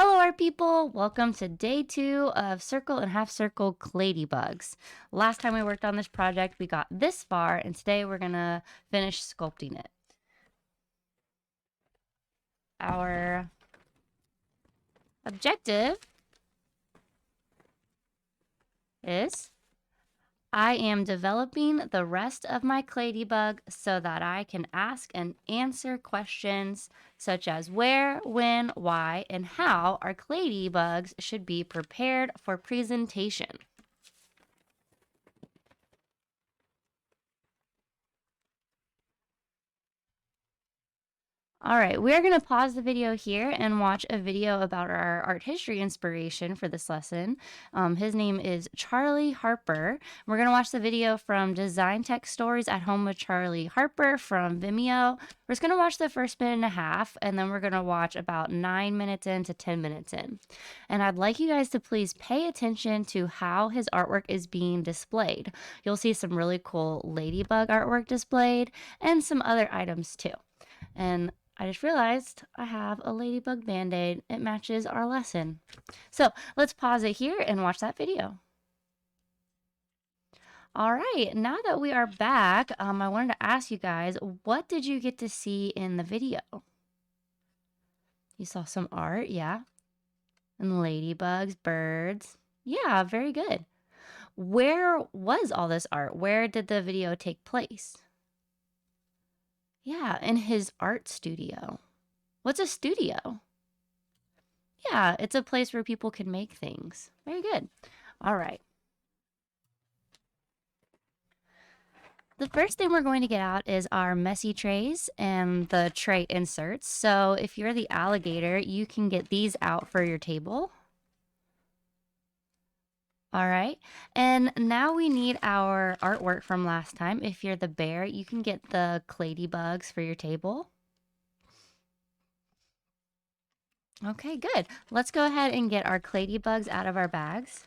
Hello, art people! Welcome to day 2 of circle and half circle Claydee bugs. Last time we worked on this project, we got this far, and today we're gonna finish sculpting it. Our objective is I am developing the rest of my Claydee bug so that I can ask and answer questions such as where, when, why, and how our Claydee bugs should be prepared for presentation. All right, we're going to pause the video here and watch a video about our art history inspiration for this lesson. His name is Charlie Harper. We're going to watch the video from Design Tech Stories at Home with Charlie Harper from Vimeo. We're just going to watch the first minute and a half, and then we're going to watch about 9 minutes in to 10 minutes in. And I'd like you guys to please pay attention to how his artwork is being displayed. You'll see some really cool ladybug artwork displayed and some other items too. And I just realized I have a ladybug band-aid. It matches our lesson. So let's pause it here and watch that video. All right, now that we are back, I wanted to ask you guys, what did you get to see in the video? You saw some art, yeah? And ladybugs, birds. Yeah, very good. Where was all this art? Where did the video take place? Yeah, in his art studio. What's a studio? Yeah, it's a place where people can make things. Very good. All right. The first thing we're going to get out is our messy trays and the tray inserts. So if you're the alligator, you can get these out for your table. All right. And now we need our artwork from last time. If you're the bear, you can get the Claydee bugs for your table. Okay, good. Let's go ahead and get our Claydee bugs out of our bags.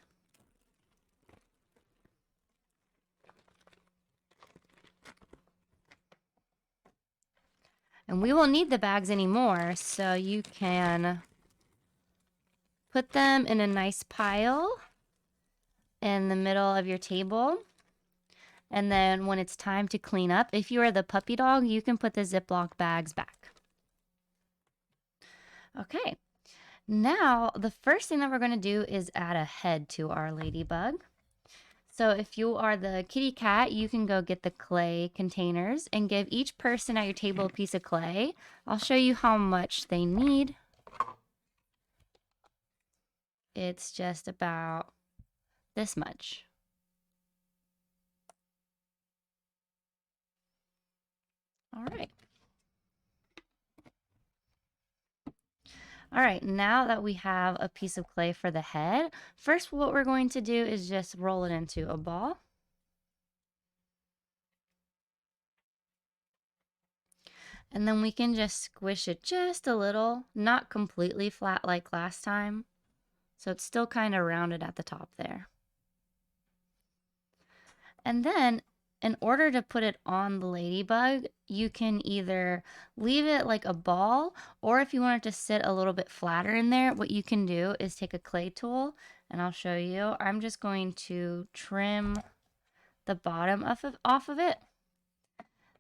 And we won't need the bags anymore, so you can put them in a nice pile in the middle of your table. And then when it's time to clean up, if you are the puppy dog, you can put the Ziploc bags back. Okay, now the first thing that we're going to do is add a head to our ladybug. So if you are the kitty cat, you can go get the clay containers and give each person at your table a piece of clay. I'll show you how much they need. It's just about this much. All right. All right, now that we have a piece of clay for the head, first what we're going to do is just roll it into a ball. And then we can just squish it just a little, not completely flat like last time. So it's still kind of rounded at the top there. And then in order to put it on the ladybug, you can either leave it like a ball, or if you want it to sit a little bit flatter in there, what you can do is take a clay tool, and I'll show you. I'm just going to trim the bottom off of it.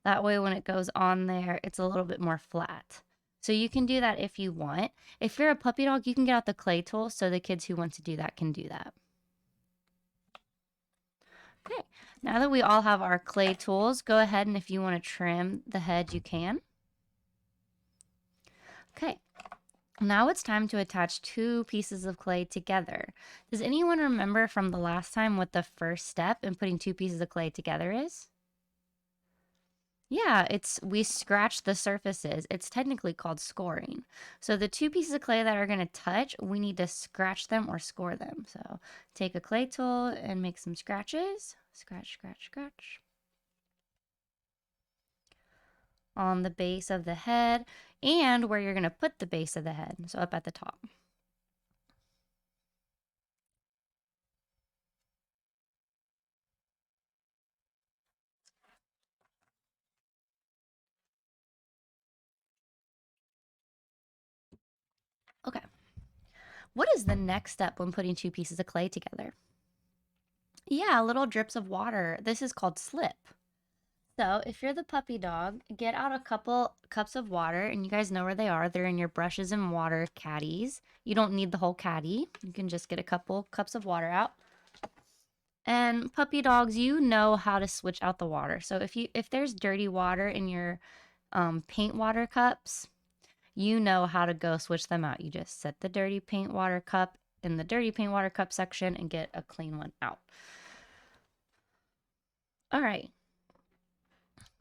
That way when it goes on there, it's a little bit more flat. So you can do that if you want. If you're a puppy dog, you can get out the clay tool, so the kids who want to do that can do that. Okay, now that we all have our clay tools, go ahead and if you want to trim the head, you can. Okay, now it's time to attach two pieces of clay together. Does anyone remember from the last time what the first step in putting two pieces of clay together is? Yeah, we scratch the surfaces. It's technically called scoring. So the two pieces of clay that are going to touch, we need to scratch them or score them. So take a clay tool and make some scratches. Scratch, scratch, scratch. On the base of the head and where you're going to put the base of the head. So up at the top. Okay. What is the next step when putting two pieces of clay together? Yeah, little drips of water. This is called slip. So if you're the puppy dog, get out a couple cups of water, and you guys know where they are. They're in your brushes and water caddies. You don't need the whole caddy. You can just get a couple cups of water out. And puppy dogs, you know how to switch out the water. So if there's dirty water in your paint water cups, you know how to go switch them out. You just set the dirty paint water cup in the dirty paint water cup section and get a clean one out. All right.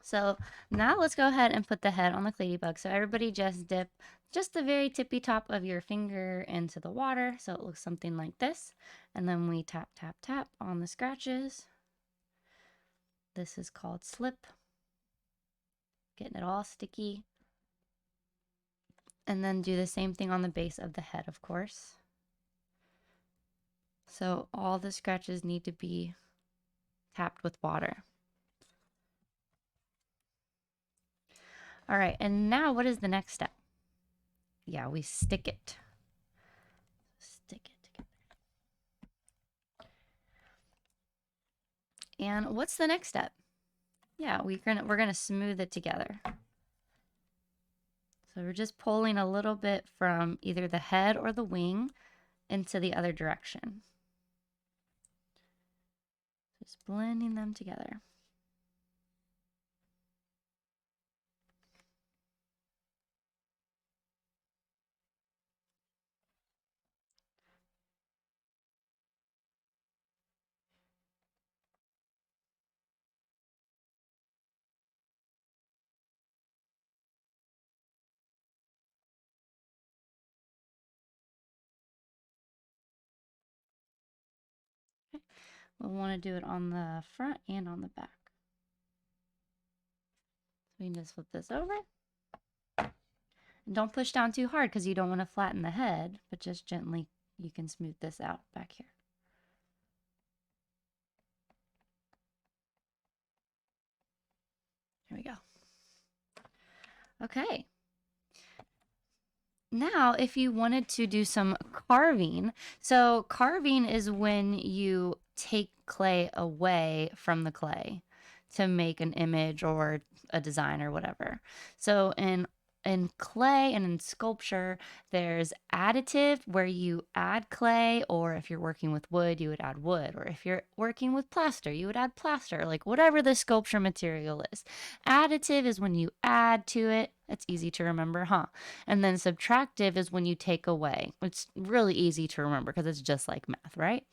So now let's go ahead and put the head on the Claydee bug. So everybody just dip just the very tippy top of your finger into the water. So it looks something like this. And then we tap, tap, tap on the scratches. This is called slip. Getting it all sticky. And then do the same thing on the base of the head, of course. So all the scratches need to be tapped with water. All right, and now what is the next step? Yeah, we stick it. Stick it together. And what's the next step? Yeah, we're gonna smooth it together. So we're just pulling a little bit from either the head or the wing into the other direction. Just blending them together. Okay. We'll want to do it on the front and on the back. So we can just flip this over. And don't push down too hard because you don't want to flatten the head, but just gently you can smooth this out back here. Here we go. Okay. Now, if you wanted to do some carving, so carving is when you take clay away from the clay to make an image or a design or whatever. So in clay and in sculpture, there's additive where you add clay, or if you're working with wood, you would add wood, or if you're working with plaster, you would add plaster, like whatever the sculpture material is. Additive is when you add to it. It's easy to remember, huh? And then subtractive is when you take away. It's really easy to remember because it's just like math, right?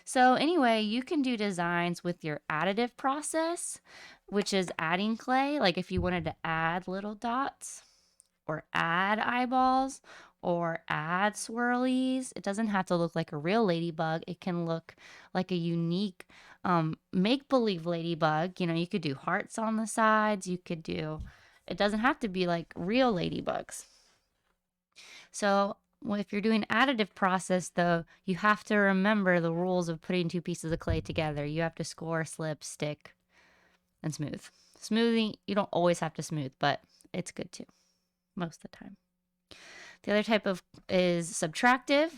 So anyway, you can do designs with your additive process, which is adding clay. Like if you wanted to add little dots or add eyeballs or add swirlies. It doesn't have to look like a real ladybug. It can look like a unique make-believe ladybug. You know, you could do hearts on the sides. You could do, it doesn't have to be like real ladybugs. So if you're doing additive process, though, you have to remember the rules of putting two pieces of clay together. You have to score, slip, stick, and smooth. Smoothing, you don't always have to smooth, but it's good too, most of the time. The other type of is subtractive,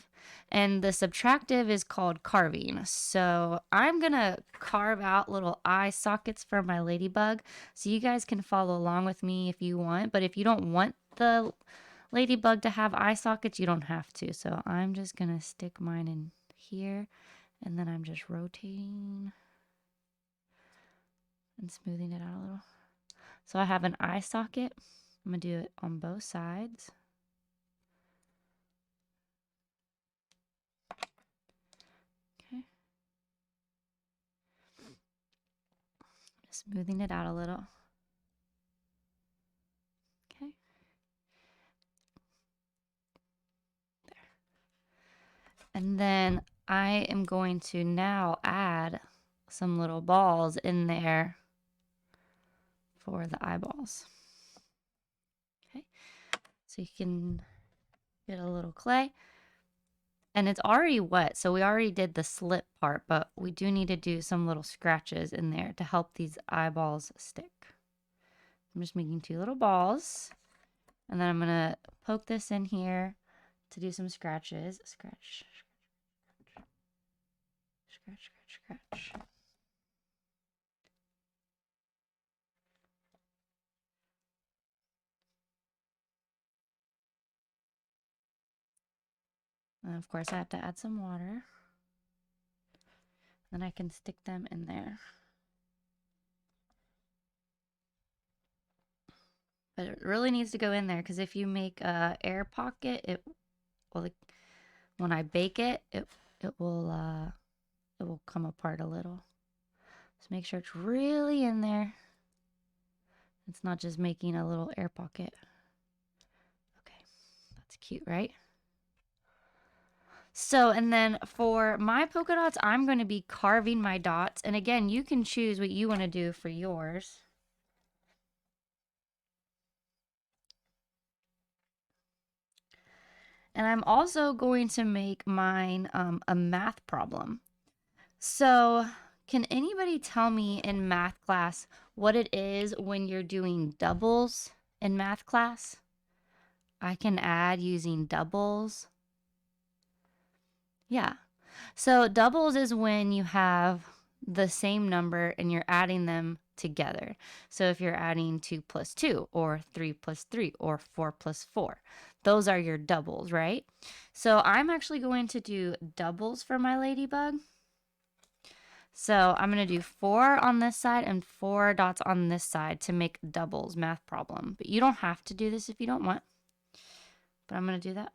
and the subtractive is called carving. So I'm gonna carve out little eye sockets for my ladybug, so you guys can follow along with me if you want. But if you don't want the ladybug to have eye sockets, you don't have to. So I'm just gonna stick mine in here, and then I'm just rotating and smoothing it out a little. So I have an eye socket. I'm gonna do it on both sides. Okay. Smoothing it out a little. Okay. There. And then I am going to now add some little balls in there for the eyeballs. Okay. So you can get a little clay. And it's already wet, so we already did the slip part, but we do need to do some little scratches in there to help these eyeballs stick. I'm just making two little balls, and then I'm gonna poke this in here, to do some scratches. Scratch, scratch, scratch, scratch. And of course I have to add some water. Then I can stick them in there. But it really needs to go in there because if you make a air pocket, it will, when I bake it, it will come apart a little. So make sure it's really in there. It's not just making a little air pocket. Okay, that's cute, right? So, and then for my polka dots, I'm going to be carving my dots. And again, you can choose what you want to do for yours. And I'm also going to make mine a math problem. So, can anybody tell me in math class what it is when you're doing doubles in math class? I can add using doubles. Yeah. So doubles is when you have the same number and you're adding them together. So if you're adding 2 plus 2 or 3 plus 3 or 4 plus 4, those are your doubles, right? So I'm actually going to do doubles for my ladybug. So I'm going to do 4 on this side and 4 dots on this side to make doubles math problem. But you don't have to do this if you don't want. But I'm going to do that.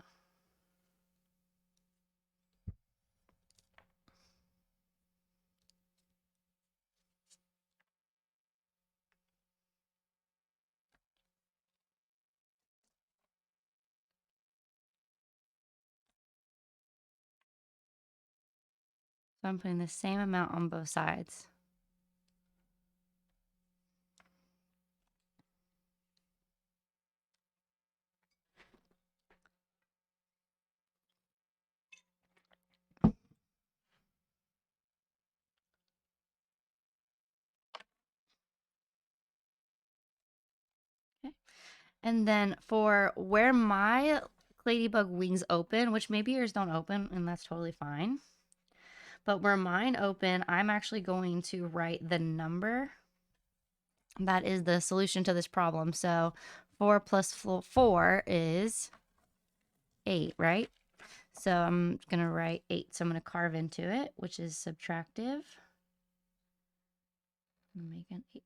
So I'm putting the same amount on both sides. Okay. And then for where my ladybug wings open, which maybe yours don't open, and that's totally fine. But where mine open, I'm actually going to write the number that is the solution to this problem. So 4 plus 4 is 8, right? So I'm going to write 8. So I'm going to carve into it, which is subtractive. Make an 8.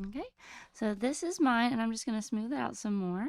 Okay, so this is mine, and I'm just going to smooth it out some more.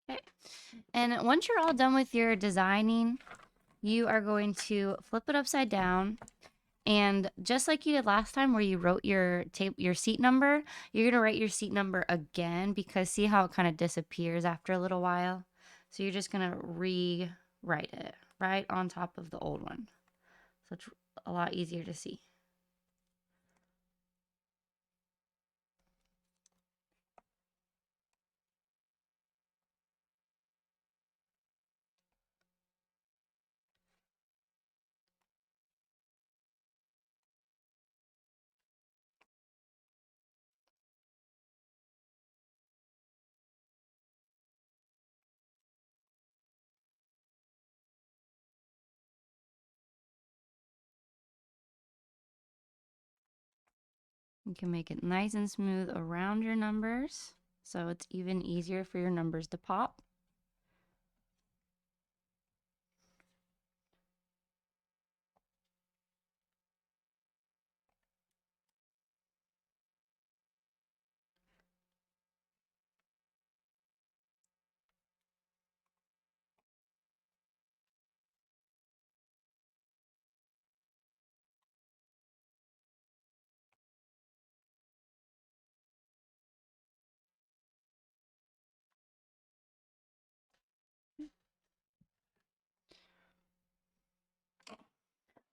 Okay. And once you're all done with your designing, you are going to flip it upside down. And just like you did last time where you wrote your seat number, you're going to write your seat number again because see how it kind of disappears after a little while? So you're just going to rewrite it right on top of the old one. So it's a lot easier to see. You can make it nice and smooth around your numbers, so it's even easier for your numbers to pop.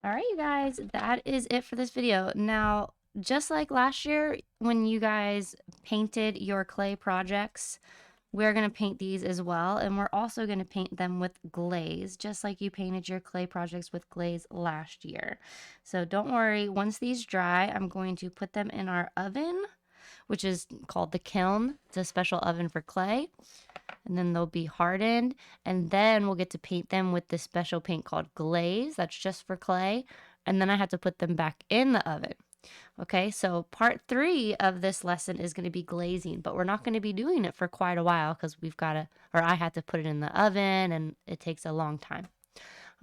All right, you guys, that is it for this video. Now, just like last year when you guys painted your clay projects, we're going to paint these as well, and we're also going to paint them with glaze, just like you painted your clay projects with glaze last year. So don't worry, once these dry, I'm going to put them in our oven, which is called the kiln. It's a special oven for clay. And then they'll be hardened, and then we'll get to paint them with this special paint called glaze. That's just for clay. And then I have to put them back in the oven. Okay, so part 3 of this lesson is going to be glazing, but we're not going to be doing it for quite a while because I had to put it in the oven and it takes a long time.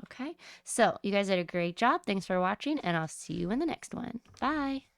Okay, so you guys did a great job. Thanks for watching, and I'll see you in the next one. Bye.